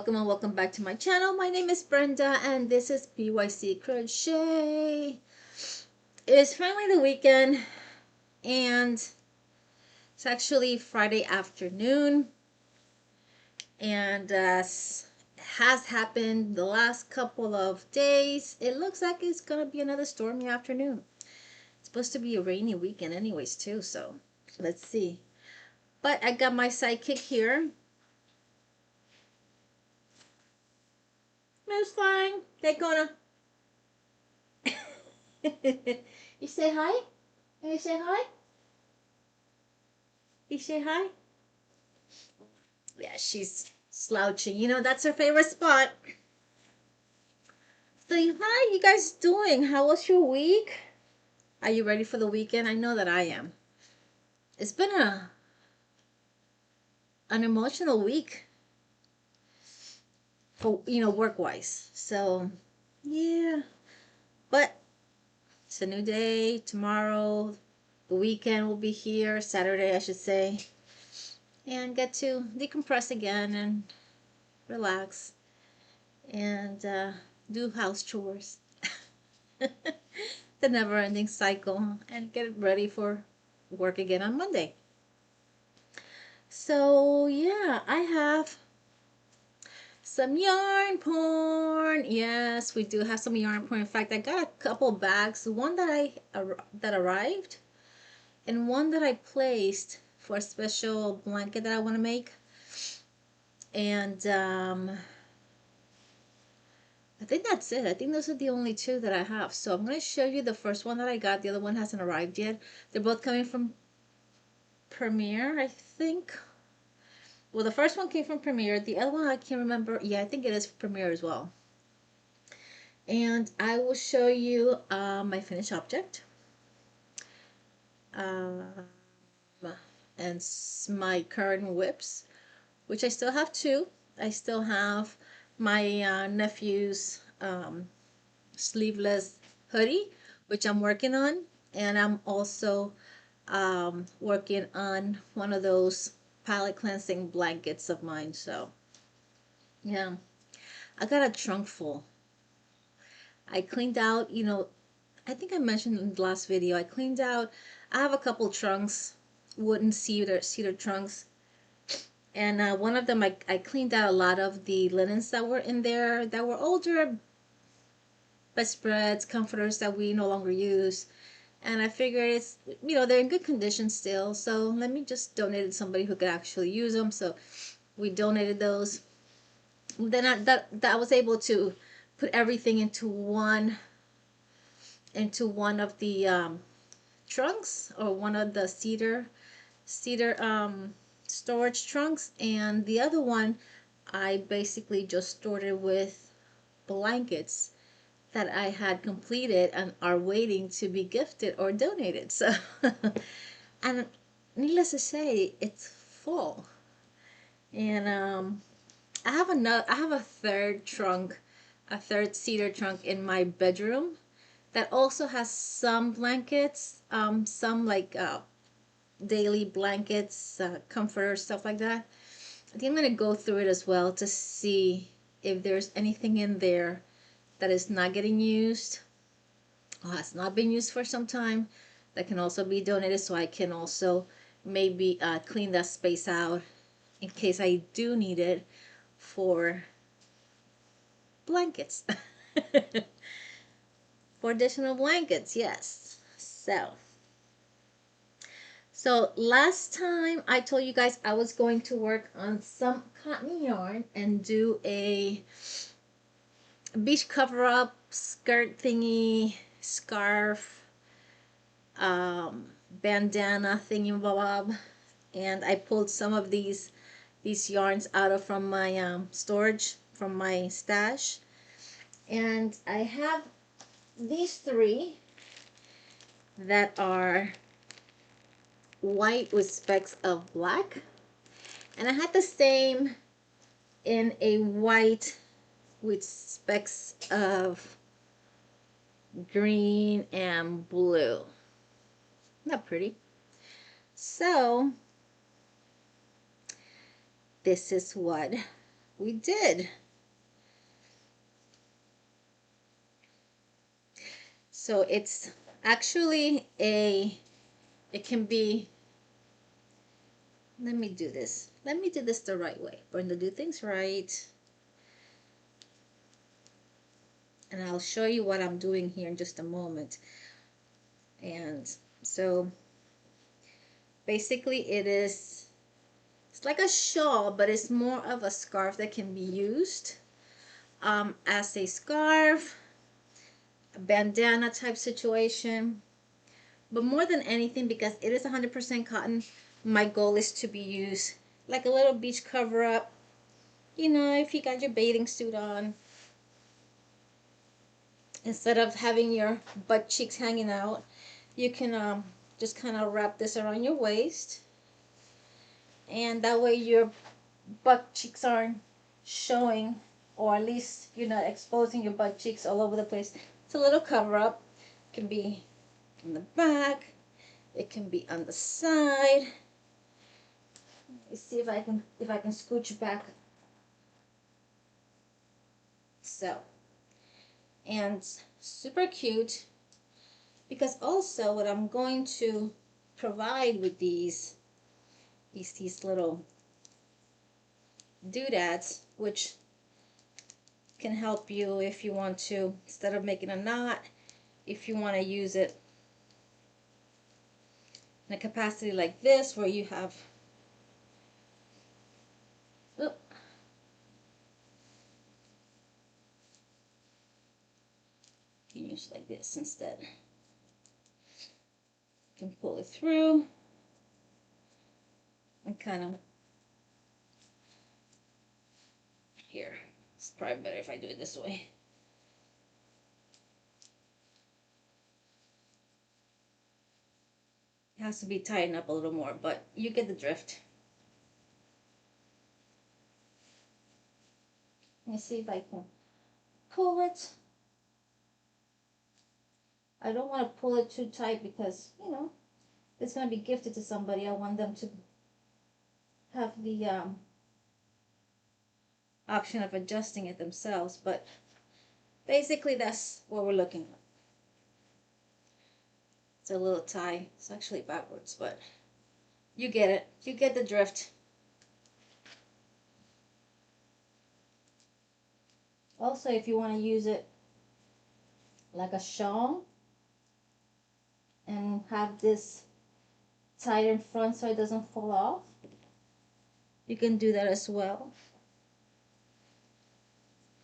welcome and welcome back to my channel. My name is Brenda and this is B.Y.C. Crochet. It is finally the weekend and it's actually Friday afternoon, and as has happened the last couple of days, it looks like it's gonna be another stormy afternoon. It's supposed to be a rainy weekend anyways too, so let's see. But I got my sidekick here. Miss Fang, they're gonna you say hi? You say hi? You say hi? Yeah, she's slouching. You know, that's her favorite spot. So, hi, you guys doing? How was your week? Are you ready for the weekend? I know that I am. It's been an emotional week for, work-wise. So, yeah. But it's a new day. Tomorrow, the weekend will be here. Saturday, I should say. And get to decompress again and relax and do house chores. The never-ending cycle, and get ready for work again on Monday. So yeah, I have some yarn porn. Yes, we do have some yarn porn. In fact, I got a couple bags. One that arrived, and one that I placed for a special blanket that I want to make. And I think that's it. I think those are the only two that I have. So I'm going to show you the first one that I got. The other one hasn't arrived yet. They're both coming from Premiere, I think. Well, the first one came from Premiere. The other one I can't remember. Yeah, I think it is Premiere as well. And I will show you my finished object. And my current whips, which I still have two. I still have my nephew's sleeveless hoodie, which I'm working on. And I'm also working on one of those palette cleansing blankets of mine. So yeah, I got a trunk full. I cleaned out, I think I mentioned in the last video, I have a couple trunks, wooden cedar trunks, and one of them I cleaned out a lot of the linens that were in there that were older, bedspreads, comforters that we no longer use. And I figured it's, they're in good condition still, so let me just donate it to somebody who could actually use them. So we donated those. Then I was able to put everything into one of the trunks, or one of the cedar storage trunks, and the other one I basically just stored it with blankets that I had completed and are waiting to be gifted or donated. So and needless to say, it's full. And I have a third trunk, a third cedar trunk in my bedroom that also has some blankets, some like daily blankets, comforters, stuff like that. I think I'm going to go through it as well to see if there's anything in there that is not getting used or has not been used for some time that can also be donated, so I can also maybe clean that space out in case I do need it for blankets. For additional blankets, yes. So last time I told you guys I was going to work on some cotton yarn and do a beach cover-up skirt thingy, scarf, bandana thingy bob, and I pulled some of these yarns from my storage, from my stash, and I have these three that are white with specks of black, and I had the same in a white with specks of green and blue. Not pretty. So this is what we did. So it's actually it can be, let me do this. Let me do this the right way. Brenda, do things right. And I'll show you what I'm doing here in just a moment. And so basically it's like a shawl, but it's more of a scarf that can be used as a scarf, a bandana type situation. But more than anything, because it is 100% cotton, my goal is to be used like a little beach cover up. You know, if you got your bathing suit on, instead of having your butt cheeks hanging out, you can just kind of wrap this around your waist, and that way your butt cheeks aren't showing, or at least you're not exposing your butt cheeks all over the place. It's a little cover up. It can be in the back, it can be on the side. Let's see if I can scooch back. So, and super cute, because also what I'm going to provide with these little doodads, which can help you if you want to, instead of making a knot, if you want to use it in a capacity like this where you have, oh, you can use it like this instead. You can pull it through and kind of, here, it's probably better if I do it this way. It has to be tightened up a little more, but you get the drift. Let me see if I can pull it. I don't want to pull it too tight because, you know, it's going to be gifted to somebody. I want them to have the option of adjusting it themselves, but basically that's what we're looking at. It's a little tie. It's actually backwards, but you get it. You get the drift. Also, if you want to use it like a shawl and have this tied in front so it doesn't fall off, you can do that as well.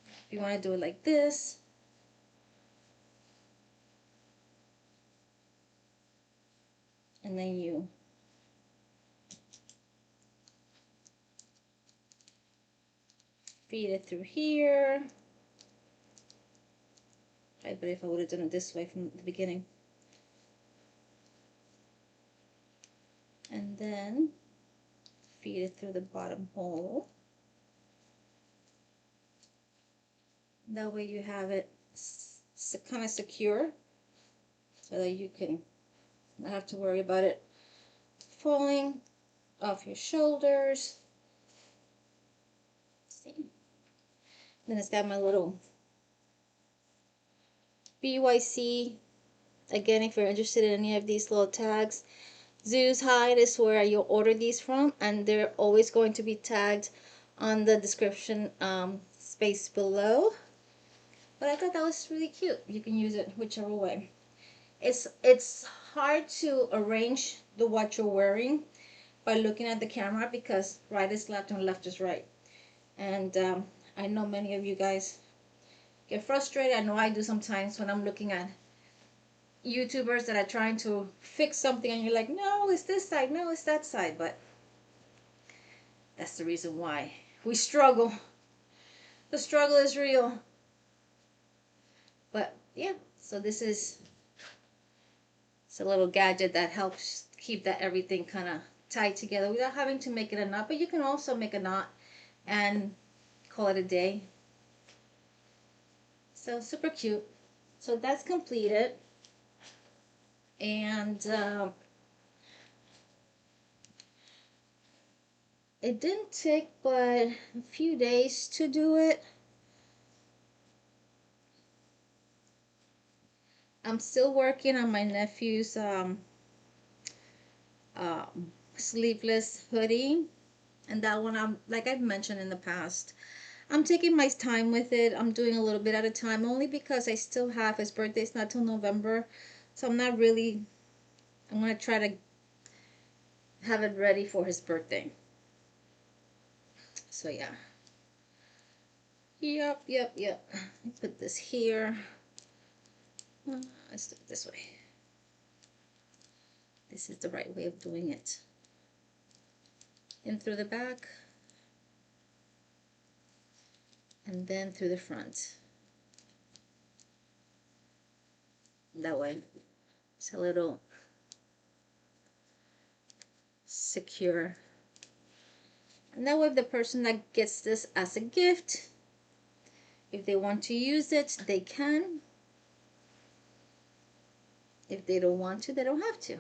If you want to do it like this, and then you feed it through here. I bet if I would have done it this way from the beginning. And then feed it through the bottom hole. That way you have it kind of secure so that you can not have to worry about it falling off your shoulders. See? Then it's got my little B.Y.C. Again, if you're interested in any of these little tags, Zeus Hide is where you'll order these from, and they're always going to be tagged on the description space below. But I thought that was really cute. You can use it whichever way. It's hard to arrange what you're wearing by looking at the camera, because right is left and left is right. And I know many of you guys get frustrated. I know I do sometimes when I'm looking at YouTubers that are trying to fix something and you're like, no, it's this side, no, it's that side. But that's the reason why we struggle. The struggle is real. But yeah, so this is, it's a little gadget that helps keep that everything kind of tied together without having to make it a knot. But you can also make a knot and call it a day. So super cute. So that's completed. And It didn't take but a few days to do it. I'm still working on my nephew's uh, sleeveless hoodie, and that one, I'm like I've mentioned in the past, I'm taking my time with it. I'm doing a little bit at a time, only because I still have his birthday's not till November, so I'm not really. I'm gonna try to have it ready for his birthday. So yeah. Yep. Put this here. Let's do it this way. This is the right way of doing it. In through the back, and then through the front. That way it's a little secure. And that way, if the person that gets this as a gift, if they want to use it, they can. If they don't want to, they don't have to.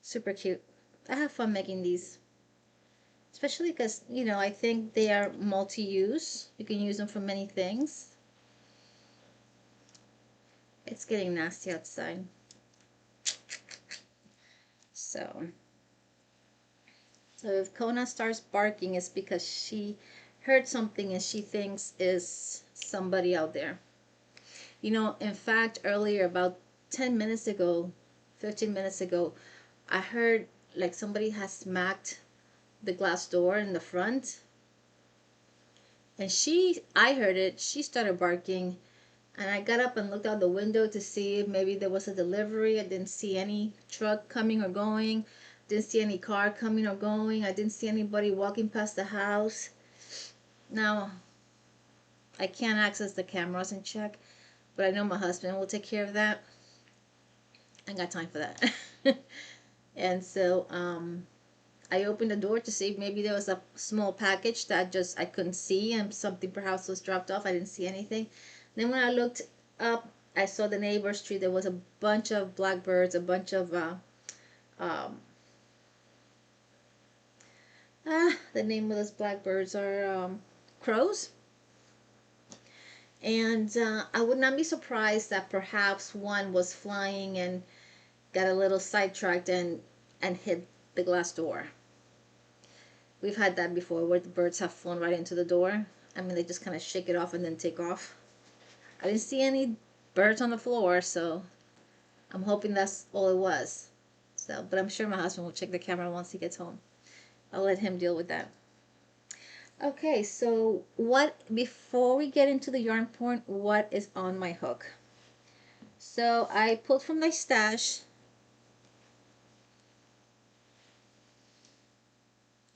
Super cute. I have fun making these. Especially because, you know, I think they are multi-use. You can use them for many things. It's getting nasty outside. So if Kona starts barking, it's because she heard something and she thinks is somebody out there. You know, in fact, earlier, about 10 minutes ago, 15 minutes ago, I heard like somebody has smacked the glass door in the front. And I heard it, she started barking. And I got up and looked out the window to see if maybe there was a delivery. I didn't see any truck coming or going. Didn't see any car coming or going. I didn't see anybody walking past the house. Now, I can't access the cameras and check, but I know my husband will take care of that. I ain't got time for that. And so I opened the door to see if maybe there was a small package that just I couldn't see and something perhaps was dropped off. I didn't see anything. Then when I looked up, I saw the neighbor's tree. There was a bunch of blackbirds, a bunch of the name of those blackbirds are crows. And I would not be surprised that perhaps one was flying and got a little sidetracked and hit the glass door. We've had that before where the birds have flown right into the door. I mean, they just kind of shake it off and then take off. I didn't see any birds on the floor, so I'm hoping that's all it was. So, but I'm sure my husband will check the camera once he gets home. I'll let him deal with that. Okay, so before we get into the yarn point, what is on my hook? So I pulled from my stash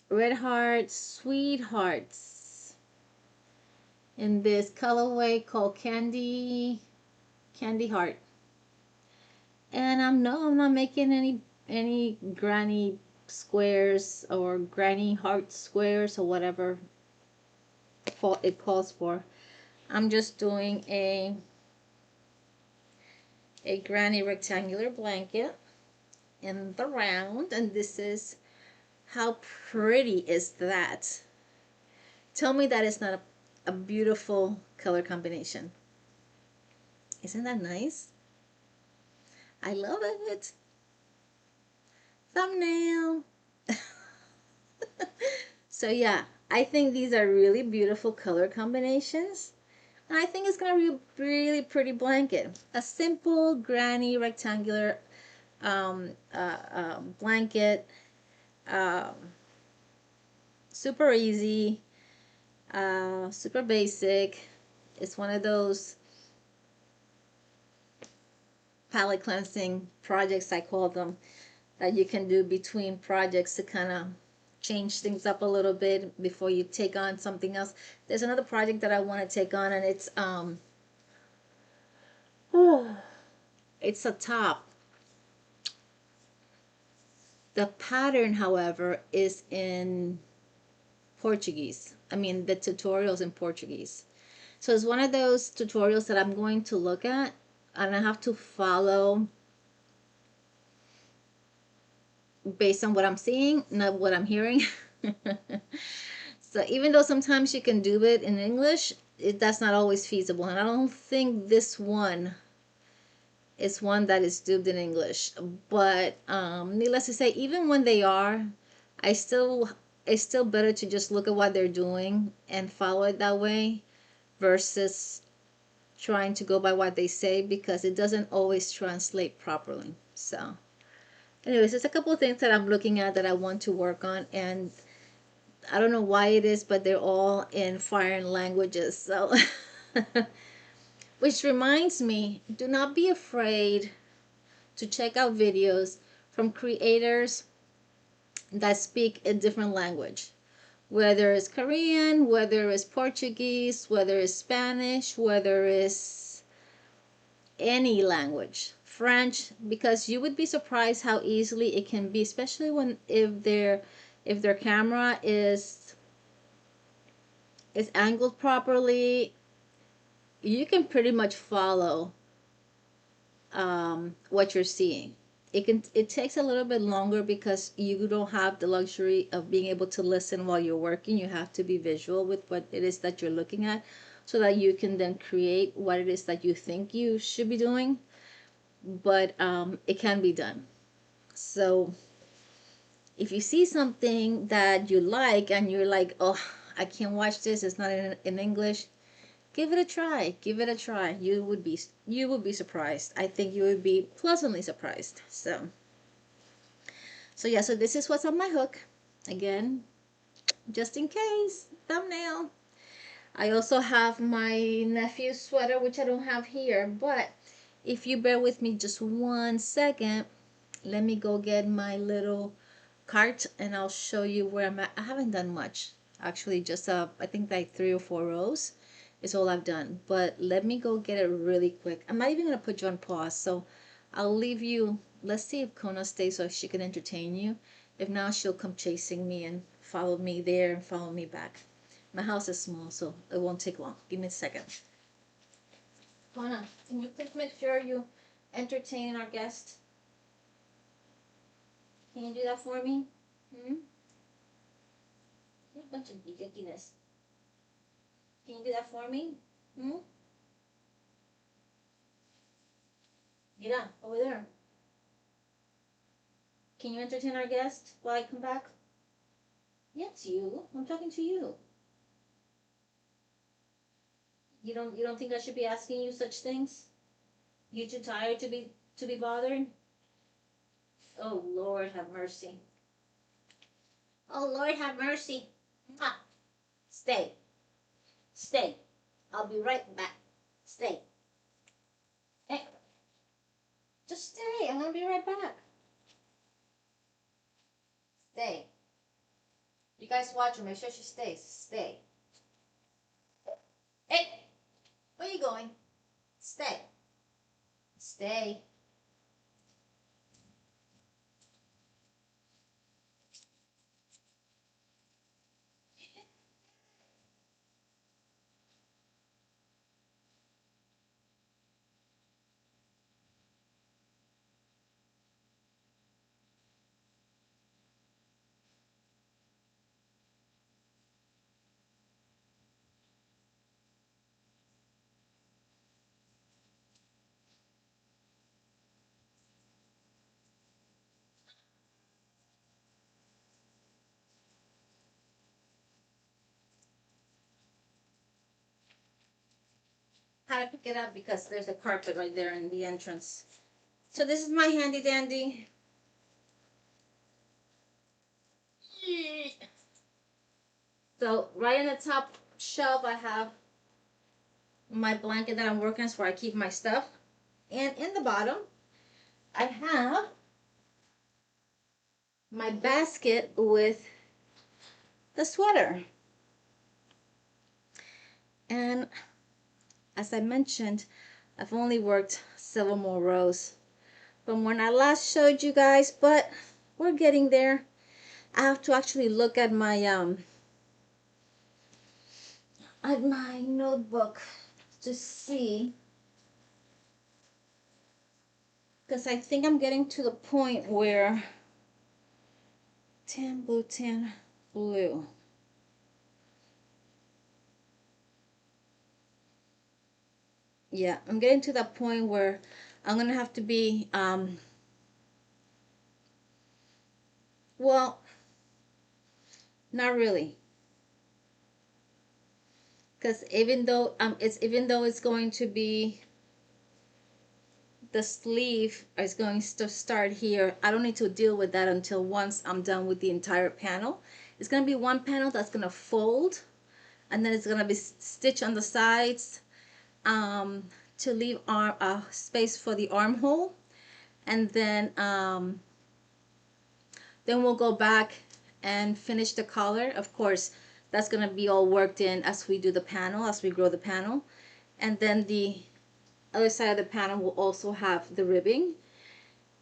Red Heart Sweethearts in this colorway called Candy Heart. And I'm not making any granny squares or granny heart squares or whatever it calls for. I'm just doing a granny rectangular blanket in the round, and this is how pretty is that? Tell me that it's not a beautiful color combination. Isn't that nice? I love it. Thumbnail. So yeah, I think these are really beautiful color combinations. And I think it's going to be a really pretty blanket. A simple granny rectangular blanket. Um, Super easy. Super basic. It's one of those palette cleansing projects, I call them, that you can do between projects to kind of change things up a little bit before you take on something else. There's another project that I want to take on, and it's a top. The pattern, however, is in Portuguese. I mean, the tutorial's in Portuguese. So it's one of those tutorials that I'm going to look at, and I have to follow based on what I'm seeing, not what I'm hearing. So even though sometimes you can do it in English, that's not always feasible. And I don't think this one is one that is dubbed in English. But needless to say, even when they are, I still it's still better to just look at what they're doing and follow it that way versus trying to go by what they say, because it doesn't always translate properly. So anyways, there's a couple of things that I'm looking at that I want to work on, and I don't know why it is, but they're all in foreign languages. So, which reminds me, do not be afraid to check out videos from creators that speak a different language. Whether it's Korean, whether it's Portuguese, whether it's Spanish, whether it's any language, French, because you would be surprised how easily it can be, especially when if their camera is angled properly. You can pretty much follow what you're seeing. It takes a little bit longer because you don't have the luxury of being able to listen while you're working. You have to be visual with what it is that you're looking at, so that you can then create what it is that you think you should be doing. But it can be done. So if you see something that you like and you're like, oh, I can't watch this, it's not in English, give it a try. Give it a try. You would be surprised. I think you would be pleasantly surprised. So yeah, so this is what's on my hook. Again, just in case, thumbnail. I also have my nephew's sweater, which I don't have here, but if you bear with me just 1 second, let me go get my little cart and I'll show you where I'm at. I haven't done much. Actually, just I think like 3 or 4 rows is all I've done. But let me go get it really quick. I'm not even gonna put you on pause, so I'll leave you. Let's see if Kona stays so she can entertain you. If not, she'll come chasing me and follow me there and follow me back. My house is small, so it won't take long. Give me a second. Kona, can you please make sure you entertain our guest? Can you do that for me? Hmm? You're a bunch of ridiculous. Can you do that for me? Hmm? Get over there. Can you entertain our guest while I come back? Yes, you. I'm talking to you. You don't think I should be asking you such things? You too tired to be bothered? Oh Lord, have mercy. Oh Lord, have mercy. Mwah. Stay. Stay. I'll be right back. Stay. Hey, just stay. I'm gonna be right back. Stay. You guys watch her. Make sure she stays. Stay. Hey, where are you going? Stay. Stay. How to pick it up because there's a carpet right there in the entrance. So this is my handy dandy. So right in the top shelf I have my blanket that I'm working on where I keep my stuff. And in the bottom I have my basket with the sweater. And as I mentioned, I've only worked several more rows from when I last showed you guys, but we're getting there. I have to actually look at my notebook to see, because I think I'm getting to the point where Tan, blue, tan, blue. Yeah, I'm getting to that point where I'm gonna have to be, well, not really, because even though it's going to be, the sleeve is going to start here. I don't need to deal with that until once I'm done with the entire panel. It's gonna be one panel that's gonna fold, and then it's gonna be stitched on the sides, to leave space for the armhole, and then we'll go back and finish the collar. Of course, that's gonna be all worked in as we do the panel, as we grow the panel. And then the other side of the panel will also have the ribbing.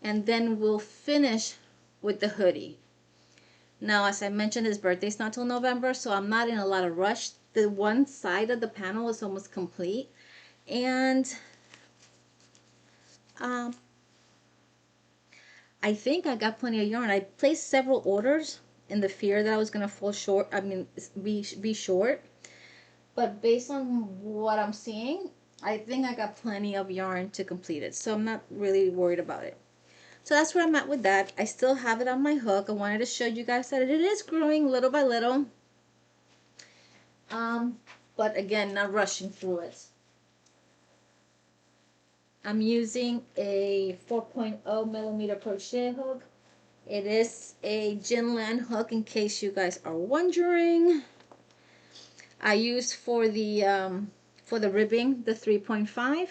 And then we'll finish with the hoodie. Now, as I mentioned, his birthday's not till November, so I'm not in a lot of rush. The one side of the panel is almost complete. And um, I think I got plenty of yarn. I placed several orders in the fear that I was going to fall short. I mean, be short. But based on what I'm seeing, I think I got plenty of yarn to complete it. So I'm not really worried about it. So that's where I'm at with that. I still have it on my hook. I wanted to show you guys that it is growing little by little. Um, but again, not rushing through it. I'm using a 4.0 millimeter crochet hook. It is a Ginland hook, in case you guys are wondering. I used for the ribbing the 3.5,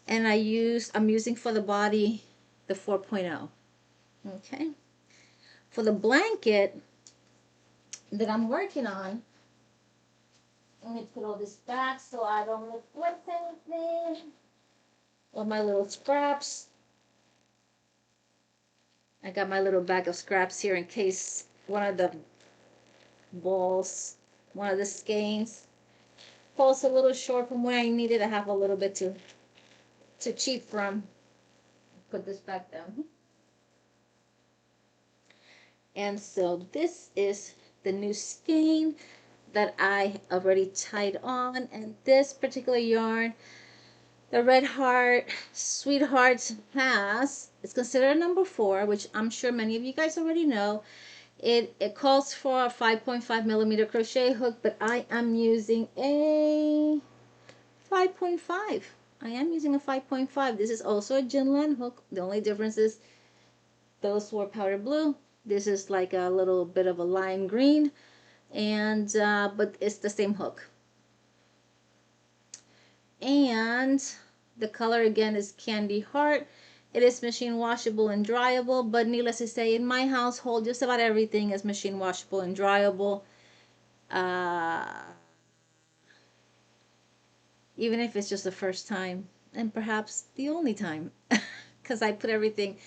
and I'm using for the body the 4.0. Okay. For the blanket that I'm working on, let me put all this back so I don't neglect anything. All my little scraps. I got my little bag of scraps here in case one of the balls, one of the skeins falls a little short from where I needed. I have a little bit to cheat from. Put this back down. And so this is the new skein that I already tied on. And this particular yarn, the Red Heart Sweethearts has, it's considered a number 4, which I'm sure many of you guys already know. It calls for a 5.5 millimeter crochet hook, but I am using a 5.5. I am using a 5.5. This is also a Ginland hook. The only difference is those were powder blue. This is like a little bit of a lime green, and but it's the same hook. And the color again is Candy Heart. It is machine washable and dryable, but needless to say, in my household, just about everything is machine washable and dryable. Even if it's just the first time, and perhaps the only time, because I put everything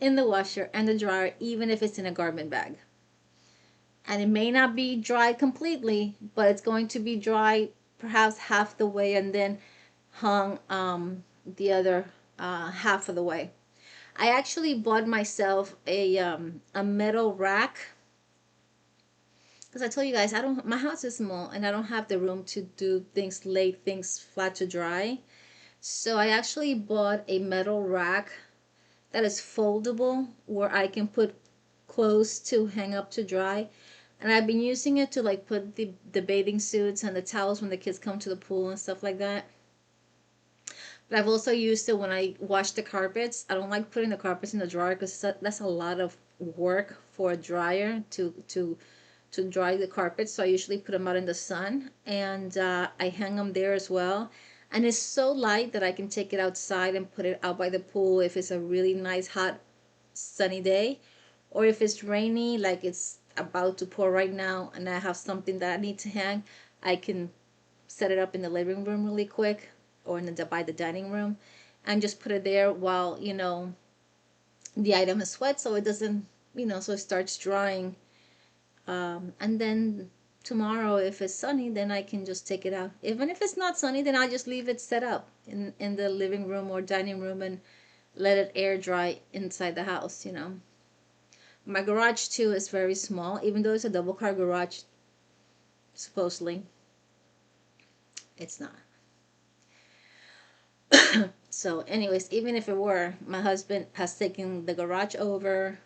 in the washer and the dryer, even if it's in a garment bag. And it may not be dry completely, but it's going to be dry perhaps half the way, and then hung the other half of the way. I actually bought myself a metal rack, because I told you guys my house is small and I don't have the room to do things, lay things flat to dry. So I actually bought a metal rack that is foldable, where I can put clothes to hang up to dry. And I've been using it to like put the bathing suits and the towels when the kids come to the pool and stuff like that. But I've also used it when I wash the carpets. I don't like putting the carpets in the dryer because that's a lot of work for a dryer to dry the carpets. So I usually put them out in the sun, and I hang them there as well. And it's so light that I can take it outside and put it out by the pool if it's a really nice hot sunny day, or if it's rainy like it's about to pour right now and I have something that I need to hang, I can set it up in the living room really quick, or by the dining room, and just put it there while the item is wet, so it doesn't, so it starts drying. And then tomorrow, if it's sunny, then I can just take it out. Even if it's not sunny, then I'll just leave it set up in the living room or dining room and let it air dry inside the house. My garage too is very small, even though it's a double car garage. Supposedly, it's not. So, anyways, even if it were, my husband has taken the garage over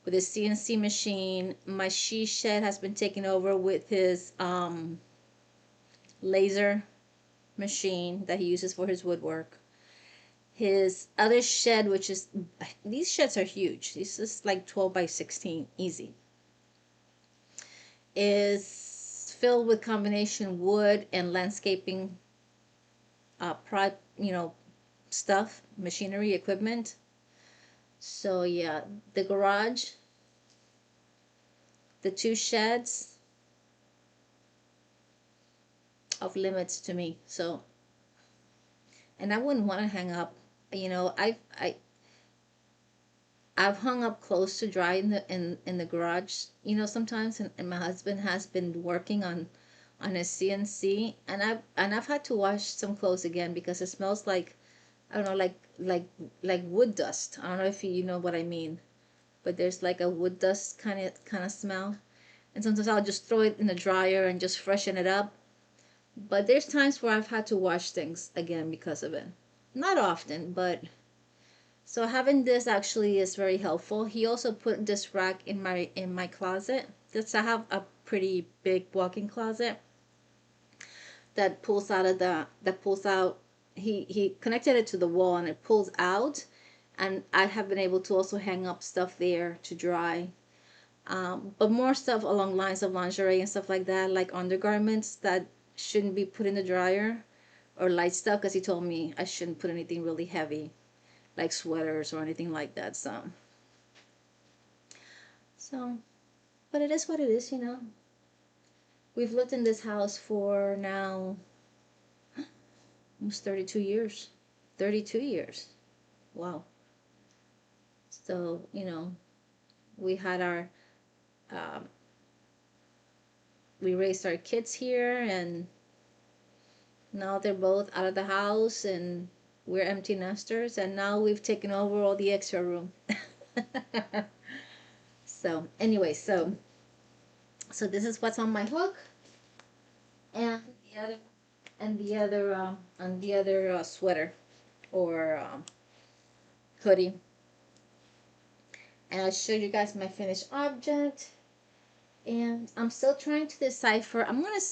with his CNC machine. My she shed has been taken over with his laser machine that he uses for his woodwork. His other shed, which is, these sheds are huge. This is like 12 by 16, easy. Is filled with combination wood and landscaping, stuff, machinery, equipment. So yeah, the garage, the two sheds, off limits to me. So, and I wouldn't want to hang up. I've hung up clothes to dry in the garage. Sometimes, and my husband has been working on his CNC, and I've had to wash some clothes again because it smells like, I don't know, like wood dust. I don't know if you know what I mean, but there's like a wood dust kind of smell. And sometimes I'll just throw it in the dryer and just freshen it up. But there's times where I've had to wash things again because of it. Not often, but so having this actually is very helpful. He also put this rack in my closet. Just I have a pretty big walk-in closet that pulls out. He connected it to the wall and it pulls out, and I have been able to also hang up stuff there to dry. But more stuff along lines of lingerie and stuff like that, like undergarments that shouldn't be put in the dryer, or light stuff, because he told me I shouldn't put anything really heavy, like sweaters or anything like that. So, but it is what it is. We've lived in this house for now almost 32 years. 32 years. Wow. So, we had um, we raised our kids here, and now they're both out of the house, and we're empty nesters, and now we've taken over all the extra room. So, anyway, so this is what's on my hook, and the other sweater or hoodie. And I'll show you guys my finished object. And I'm still trying to decipher.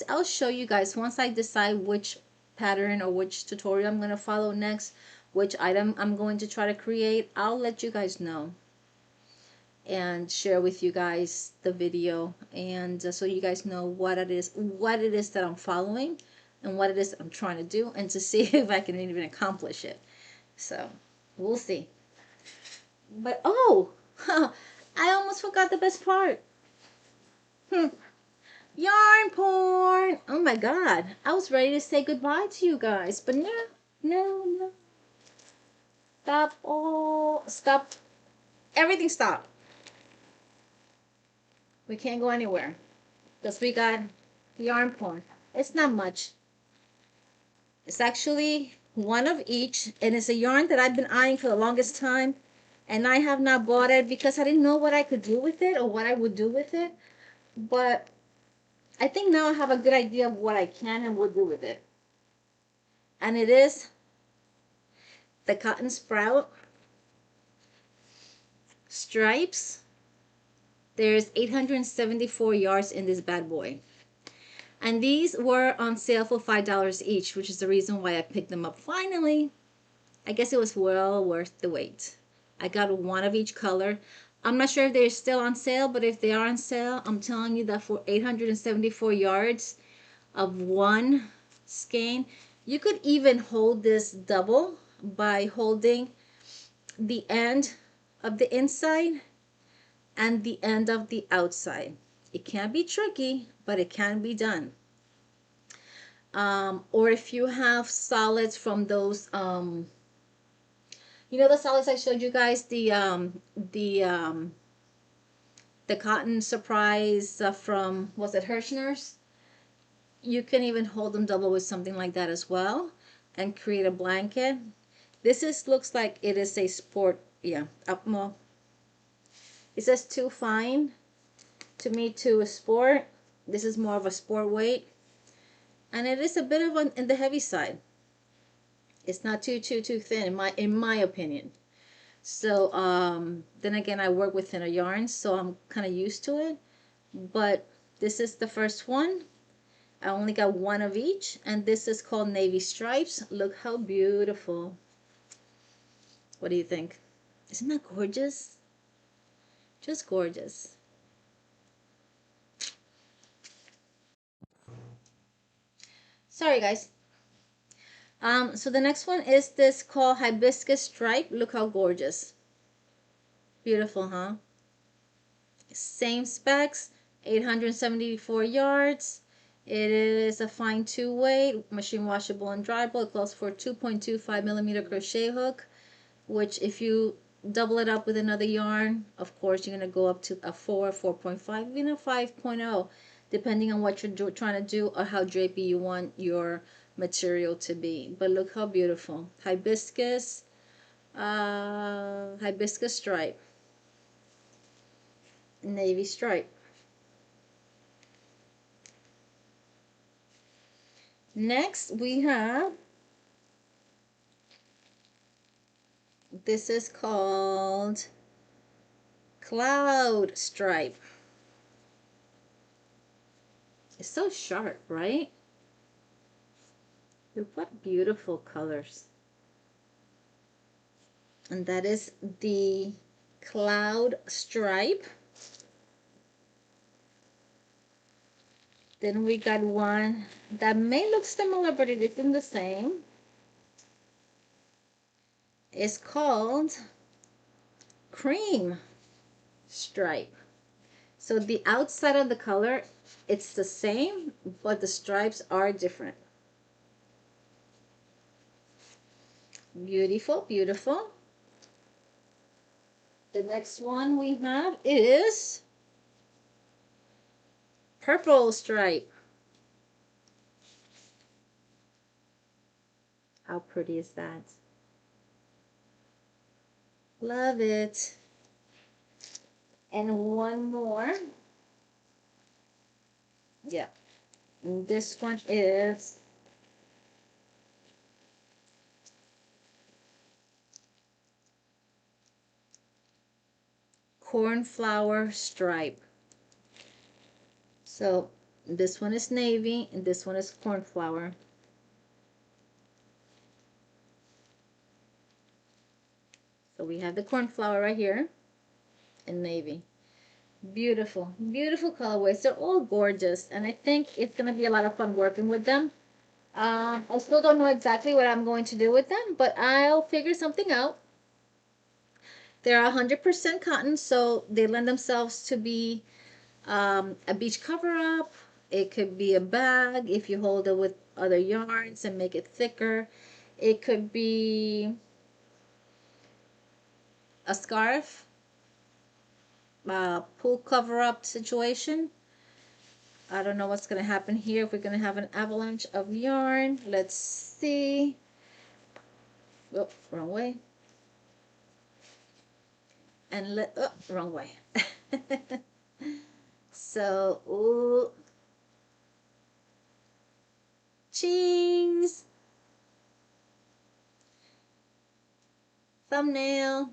I'll show you guys once I decide which pattern or which tutorial I'm gonna follow next, which item I'm going to try to create. I'll let you guys know and share with you guys the video, and so you guys know what it is that I'm following and what it is that I'm trying to do, and to see if I can even accomplish it. So we'll see. But oh, I almost forgot the best part. Yarn porn. Oh my god, I was ready to say goodbye to you guys, but no, no. Stop. Everything stop. We can't go anywhere because we got yarn porn. It's not much. It's actually one of each, and it's a yarn that I've been eyeing for the longest time, and I have not bought it because I didn't know what I could do with it or what I would do with it. But I think now I have a good idea of what I can and will do with it. And it is the cotton sprout stripes. There's 874 yards in this bad boy. And these were on sale for $5 each, which is the reason why I picked them up finally. I guess it was well worth the wait. I got one of each color. I'm not sure if they're still on sale, but if they are on sale, I'm telling you that for 874 yards of one skein, you could even hold this double by holding the end of the inside and the end of the outside. It can be tricky, but it can be done. Or if you have solids from those, the solids I showed you guys, the cotton surprise from, was it Hirschner's? You can even hold them double with something like that as well and create a looks like it is a sport, yeah, well, It says too fine to me to sport. This is more of a sport weight, and it is a bit of on in the heavy side. It's not too thin in my opinion. So then again, I work with thinner yarns, so I'm kind of used to it. But this is the first one. I only got one of each, and this is called Navy Stripes. Look how beautiful. What do you think? Isn't that gorgeous? Just gorgeous. Sorry, guys. So the next one is this called Hibiscus Stripe. Look how gorgeous. Beautiful, huh? Same specs, 874 yards. It is a fine 2-weight, machine washable and dryable. It calls for 2.25 millimeter crochet hook, which if you double it up with another yarn, of course, you're going to go up to a 4, 4.5, even a 5.0, depending on what you're trying to do or how drapey you want your material to be. But look how beautiful. Hibiscus stripe, navy stripe. Next, we have, this is called Cloud Stripe. It's so sharp, right? Look what beautiful colors. And that is the Cloud Stripe. Then we got one that may look similar, but it isn't the same. It's called Cream Stripe. So the outside of the color, it's the same, but the stripes are different. Beautiful, beautiful. The next one we have is Purple Stripe. How pretty is that? Love it. And one more. Yeah. And this one is Cornflower Stripe. So this one is navy and this one is cornflower. So we have the cornflower right here in navy. Beautiful, beautiful colorways. They're all gorgeous, and I think it's going to be a lot of fun working with them. I still don't know exactly what I'm going to do with them, but I'll figure something out. They're 100% cotton, so they lend themselves to be a beach cover-up. It could be a bag if you hold it with other yarns and make it thicker. It could be a scarf, pool cover-up situation. I don't know what's going to happen here. If we're going to have an avalanche of yarn. Let's see. Oh, wrong way. And wrong way. So, ooh. Cheese. Thumbnail.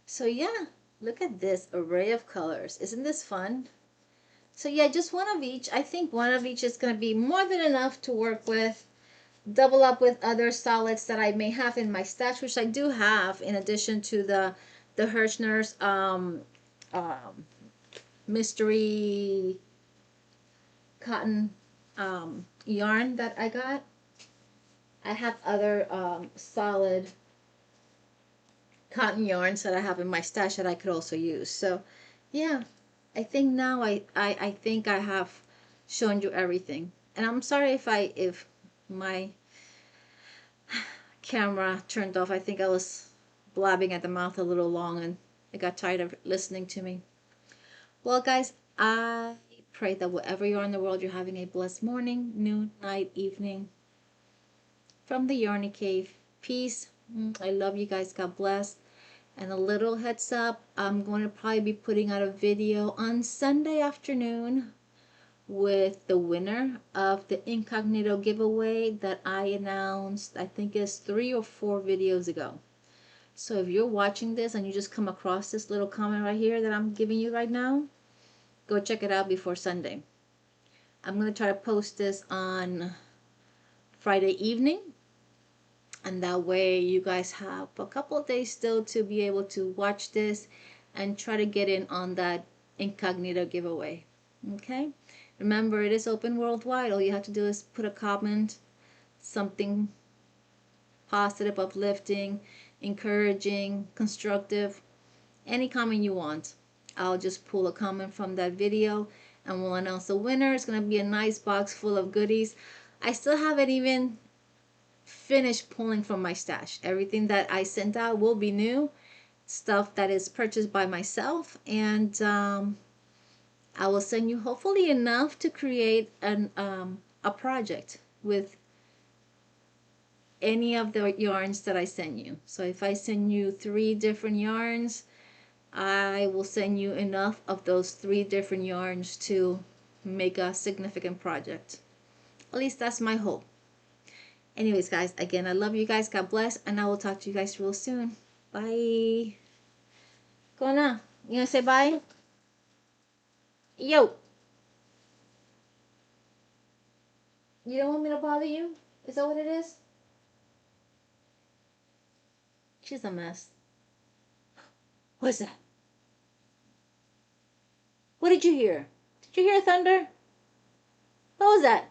So yeah, look at this array of colors. Isn't this fun? So yeah, just one of each. I think one of each is going to be more than enough to work with. Double up with other solids that I may have in my stash, which I do have, in addition to the Hirschner's mystery cotton yarn that I got. I have other solid cotton yarns that I have in my stash that I could also use. So yeah, I think now I think I have shown you everything. And I'm sorry if my camera turned off. I think I was blabbing at the mouth a little long and I got tired of listening to me. Well, guys, I pray that wherever you are in the world, you're having a blessed morning, noon, night, evening. From the Yarny Cave, peace. I love you guys. God bless. And a little heads up, I'm going to probably be putting out a video on Sunday afternoon with the winner of the incognito giveaway that I announced, I think it's 3 or 4 videos ago. So if you're watching this and you just come across this little comment right here that I'm giving you right now, go check it out before Sunday. I'm going to try to post this on Friday evening, and that way you guys have a couple of days still to be able to watch this and try to get in on that incognito giveaway. Okay, remember, it is open worldwide. All you have to do is put a comment, something positive, uplifting, encouraging, constructive, any comment you want. I'll just pull a comment from that video and we'll announce the winner. It's going to be a nice box full of goodies. I still haven't even finished pulling from my stash. Everything that I sent out will be new stuff that is purchased by myself, and I will send you hopefully enough to create a project with any of the yarns that I send you. So if I send you 3 different yarns, I will send you enough of those 3 different yarns to make a significant project. At least that's my hope. Anyways, guys, again, I love you guys. God bless, and I will talk to you guys real soon. Bye. Kona, you gonna say bye? Yo, you don't want me to bother you? Is that what it is? She's a mess. What's that? What did you hear? Did you hear thunder? What was that?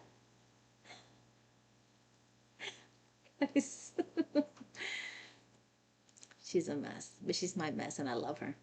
She's a mess, but she's my mess, and I love her.